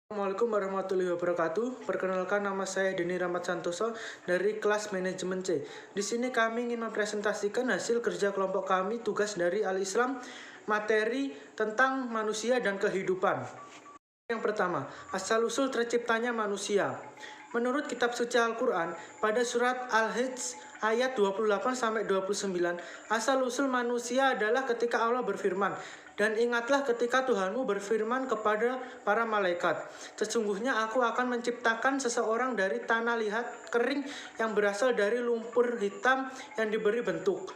Assalamualaikum warahmatullahi wabarakatuh. Perkenalkan, nama saya Denny Rahmat Santoso dari kelas manajemen C. Di sini kami ingin mempresentasikan hasil kerja kelompok kami tugas dari Al-Islam, materi tentang manusia dan kehidupan. Yang pertama, asal-usul terciptanya manusia. Menurut kitab suci Al-Quran, pada surat Al-Hijj ayat 28-29, asal-usul manusia adalah ketika Allah berfirman, "Dan ingatlah ketika Tuhanmu berfirman kepada para malaikat, sesungguhnya aku akan menciptakan seseorang dari tanah liat kering yang berasal dari lumpur hitam yang diberi bentuk.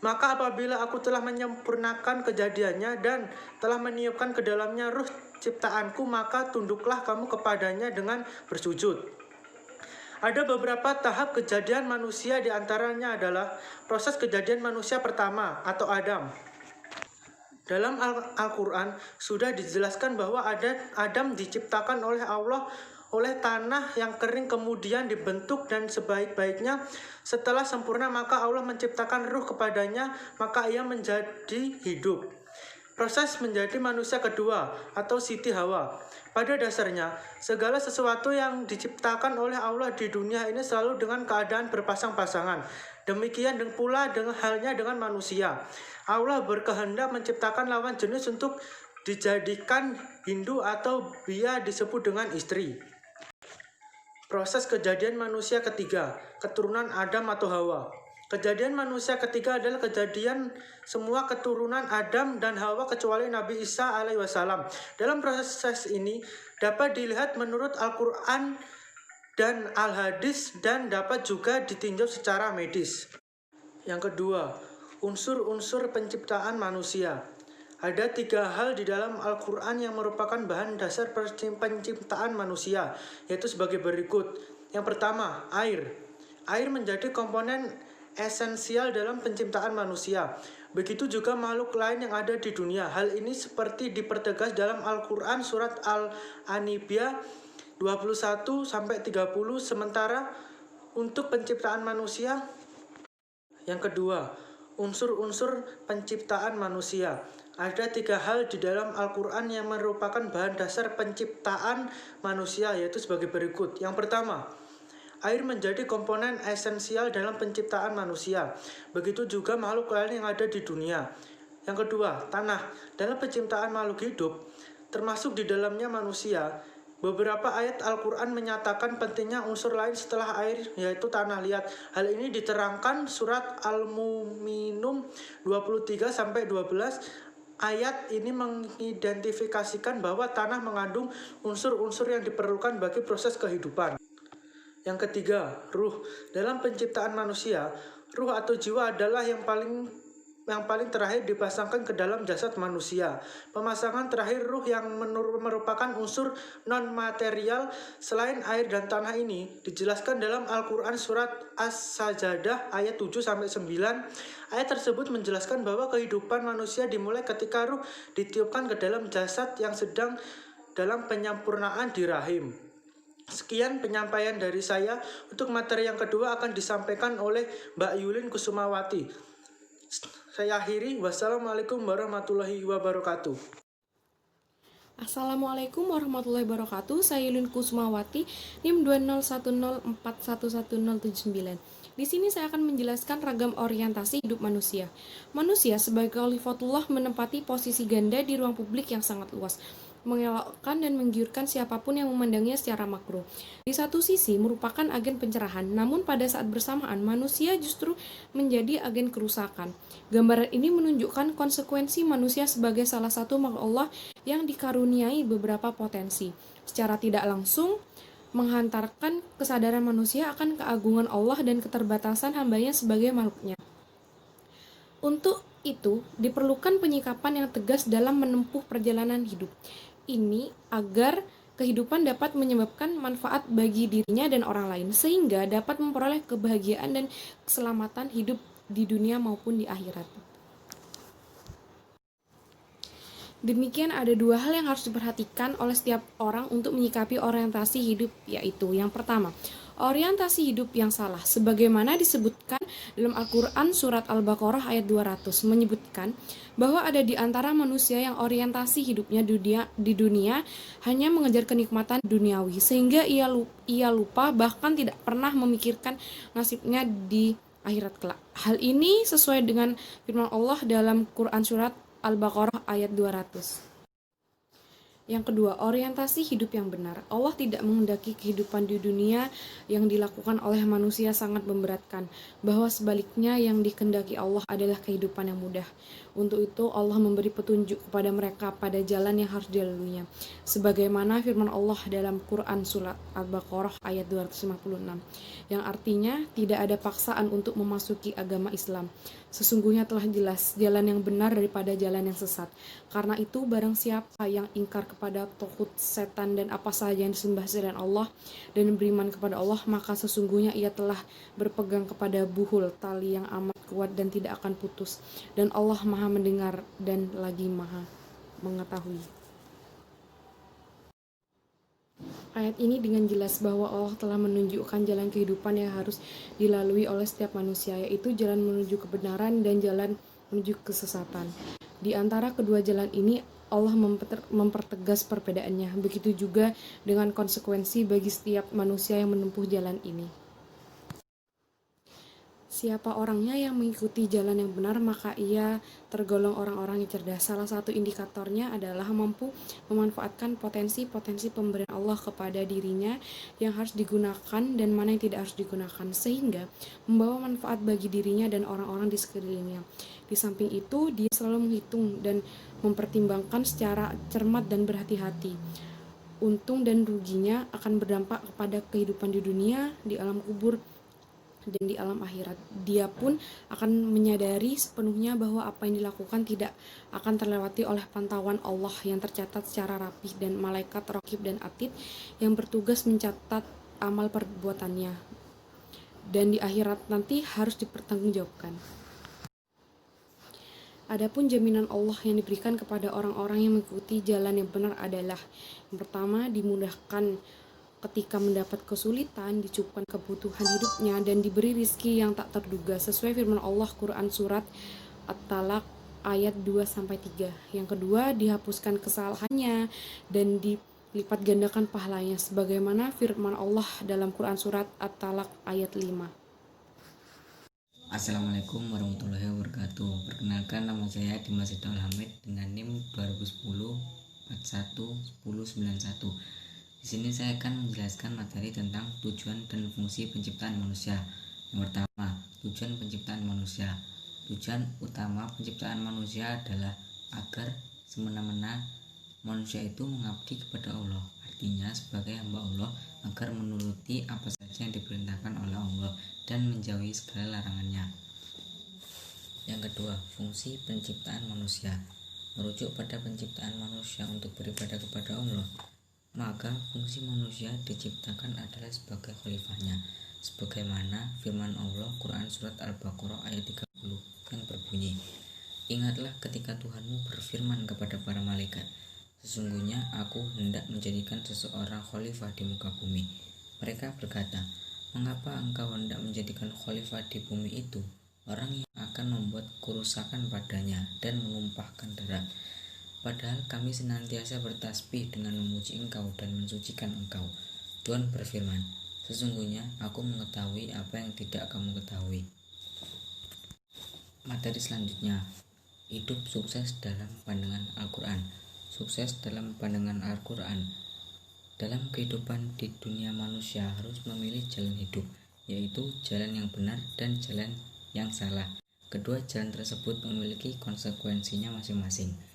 Maka apabila aku telah menyempurnakan kejadiannya dan telah meniupkan ke dalamnya ruh ciptaanku, maka tunduklah kamu kepadanya dengan bersujud." Ada beberapa tahap kejadian manusia, diantaranya adalah proses kejadian manusia pertama atau Adam. Dalam Al-Quran sudah dijelaskan bahwa Adam diciptakan oleh Allah oleh tanah yang kering, kemudian dibentuk dan sebaik-baiknya. Setelah sempurna maka Allah menciptakan ruh kepadanya, maka ia menjadi hidup. Proses menjadi manusia kedua atau Siti Hawa. Pada dasarnya, segala sesuatu yang diciptakan oleh Allah di dunia ini selalu dengan keadaan berpasang-pasangan. Demikian pula halnya dengan manusia. Allah berkehendak menciptakan lawan jenis untuk dijadikan Hindu atau Bia disebut dengan istri. Proses kejadian manusia ketiga, keturunan Adam atau Hawa. Kejadian manusia ketiga adalah kejadian semua keturunan Adam dan Hawa kecuali Nabi Isa alaihissalam. Dalam proses ini dapat dilihat menurut Al-Quran dan Al-Hadis dan dapat juga ditinjau secara medis. Yang kedua, unsur-unsur penciptaan manusia. Ada 3 hal di dalam Al-Quran yang merupakan bahan dasar penciptaan manusia, yaitu sebagai berikut. Yang pertama, air. Air menjadi komponen esensial dalam penciptaan manusia. Begitu juga makhluk lain yang ada di dunia. Hal ini seperti dipertegas dalam Al-Quran surat Al-Anbiya 21-30. Sementara untuk penciptaan manusia, yang kedua, unsur-unsur penciptaan manusia. Ada 3 hal di dalam Al-Quran yang merupakan bahan dasar penciptaan manusia, yaitu sebagai berikut. Yang pertama, air menjadi komponen esensial dalam penciptaan manusia. Begitu juga makhluk lain yang ada di dunia. Yang kedua, tanah. Dalam penciptaan makhluk hidup, termasuk di dalamnya manusia, beberapa ayat Al-Quran menyatakan pentingnya unsur lain setelah air, yaitu tanah liat. Hal ini diterangkan surat Al-Mu'minun 23-12. Ayat ini mengidentifikasikan bahwa tanah mengandung unsur-unsur yang diperlukan bagi proses kehidupan. Yang ketiga, ruh. Dalam penciptaan manusia, ruh atau jiwa adalah yang paling terakhir dipasangkan ke dalam jasad manusia. Pemasangan terakhir ruh yang merupakan unsur non-material selain air dan tanah ini dijelaskan dalam Al-Quran surat As-Sajadah ayat 7-9. Ayat tersebut menjelaskan bahwa kehidupan manusia dimulai ketika ruh ditiupkan ke dalam jasad yang sedang dalam penyempurnaan di rahim. Sekian penyampaian dari saya. Untuk materi yang kedua akan disampaikan oleh Mbak Yulin Kusumawati. Saya akhiri. Wassalamualaikum warahmatullahi wabarakatuh. Assalamualaikum warahmatullahi wabarakatuh. Saya Yulin Kusumawati, NIM 201041179. Di sini saya akan menjelaskan ragam orientasi hidup manusia. Manusia sebagai khalifatullah menempati posisi ganda di ruang publik yang sangat luas, mengelakkan dan menggiurkan siapapun yang memandangnya secara makro. Di satu sisi merupakan agen pencerahan, namun pada saat bersamaan manusia justru menjadi agen kerusakan. Gambaran ini menunjukkan konsekuensi manusia sebagai salah satu makhluk Allah yang dikaruniai beberapa potensi. Secara tidak langsung menghantarkan kesadaran manusia akan keagungan Allah dan keterbatasan hambanya sebagai makhluknya. Untuk itu diperlukan penyikapan yang tegas dalam menempuh perjalanan hidup ini agar kehidupan dapat menyebabkan manfaat bagi dirinya dan orang lain, sehingga dapat memperoleh kebahagiaan dan keselamatan hidup di dunia maupun di akhirat. Demikian ada 2 hal yang harus diperhatikan oleh setiap orang untuk menyikapi orientasi hidup, yaitu yang pertama, Orientasi hidup yang salah, sebagaimana disebutkan dalam Al-Quran surat Al-Baqarah ayat 200, menyebutkan bahwa ada di antara manusia yang orientasi hidupnya di dunia hanya mengejar kenikmatan duniawi, sehingga ia lupa bahkan tidak pernah memikirkan nasibnya di akhirat kelak. Hal ini sesuai dengan firman Allah dalam Quran surat Al-Baqarah ayat 200. Yang kedua, orientasi hidup yang benar. Allah tidak menghendaki kehidupan di dunia yang dilakukan oleh manusia sangat memberatkan, bahwa sebaliknya yang dikehendaki Allah adalah kehidupan yang mudah. Untuk itu Allah memberi petunjuk kepada mereka pada jalan yang harus dilaluinya. Sebagaimana firman Allah dalam Quran surat Al-Baqarah ayat 256, yang artinya tidak ada paksaan untuk memasuki agama Islam. Sesungguhnya telah jelas jalan yang benar daripada jalan yang sesat. Karena itu barang siapa yang ingkar kepada tohut, setan, dan apa saja yang disembah selain Allah dan beriman kepada Allah, maka sesungguhnya ia telah berpegang kepada buhul, tali yang amat kuat dan tidak akan putus. Dan Allah Maha mendengar dan lagi Maha mengetahui. Ayat ini dengan jelas bahwa Allah telah menunjukkan jalan kehidupan yang harus dilalui oleh setiap manusia, yaitu jalan menuju kebenaran dan jalan menuju kesesatan. Di antara kedua jalan ini Allah mempertegas perbedaannya. Begitu juga dengan konsekuensi bagi setiap manusia yang menempuh jalan ini. Siapa orangnya yang mengikuti jalan yang benar, maka ia tergolong orang-orang yang cerdas. Salah satu indikatornya adalah mampu memanfaatkan potensi-potensi pemberian Allah kepada dirinya yang harus digunakan dan mana yang tidak harus digunakan, sehingga membawa manfaat bagi dirinya dan orang-orang di sekelilingnya. Di samping itu, dia selalu menghitung dan mempertimbangkan secara cermat dan berhati-hati. Untung dan ruginya akan berdampak kepada kehidupan di dunia, di alam kubur, dan di alam akhirat. Dia pun akan menyadari sepenuhnya bahwa apa yang dilakukan tidak akan terlewati oleh pantauan Allah yang tercatat secara rapih dan malaikat Raqib dan Atid yang bertugas mencatat amal perbuatannya, dan di akhirat nanti harus dipertanggungjawabkan. Adapun jaminan Allah yang diberikan kepada orang-orang yang mengikuti jalan yang benar adalah: yang pertama, dimudahkan ketika mendapat kesulitan, dicukupkan kebutuhan hidupnya, dan diberi rizki yang tak terduga sesuai firman Allah Quran surat At-Talaq ayat 2-3. Yang kedua, dihapuskan kesalahannya dan dilipat gandakan pahalanya sebagaimana firman Allah dalam Quran surat At-Talaq ayat 5. Assalamualaikum warahmatullahi wabarakatuh. Perkenalkan, nama saya Dimas Idul Hamid dengan NIM 2010-41-1091. Di sini saya akan menjelaskan materi tentang tujuan dan fungsi penciptaan manusia. Yang pertama, tujuan penciptaan manusia. Tujuan utama penciptaan manusia adalah agar semena-mena manusia itu mengabdi kepada Allah. Artinya sebagai hamba Allah, agar menuruti apa saja yang diperintahkan oleh Allah dan menjauhi segala larangannya. Yang kedua, fungsi penciptaan manusia. Merujuk pada penciptaan manusia untuk beribadah kepada Allah, maka fungsi manusia diciptakan adalah sebagai khalifahnya, sebagaimana firman Allah Quran surat Al-Baqarah ayat 30 yang berbunyi, "Ingatlah ketika Tuhanmu berfirman kepada para malaikat, sesungguhnya aku hendak menjadikan seseorang khalifah di muka bumi. Mereka berkata, mengapa engkau hendak menjadikan khalifah di bumi itu orang yang akan membuat kerusakan padanya dan menumpahkan darah? Padahal kami senantiasa bertasbih dengan memuji engkau dan mensucikan engkau." Tuhan berfirman, "Sesungguhnya aku mengetahui apa yang tidak kamu ketahui." Materi selanjutnya, hidup sukses dalam pandangan Al-Quran. Sukses dalam pandangan Al-Quran. Dalam kehidupan di dunia, manusia harus memilih jalan hidup, yaitu jalan yang benar dan jalan yang salah. Kedua jalan tersebut memiliki konsekuensinya masing-masing.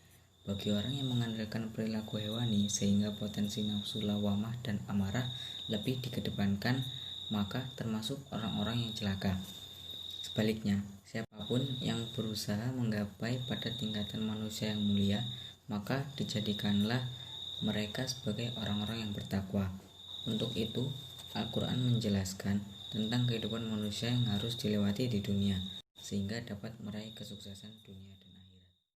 Bagi orang yang mengandalkan perilaku hewani sehingga potensi nafsu lawamah dan amarah lebih dikedepankan, maka termasuk orang-orang yang celaka. Sebaliknya, siapapun yang berusaha menggapai pada tingkatan manusia yang mulia, maka dijadikanlah mereka sebagai orang-orang yang bertakwa. Untuk itu, Al-Quran menjelaskan tentang kehidupan manusia yang harus dilewati di dunia, sehingga dapat meraih kesuksesan dunia.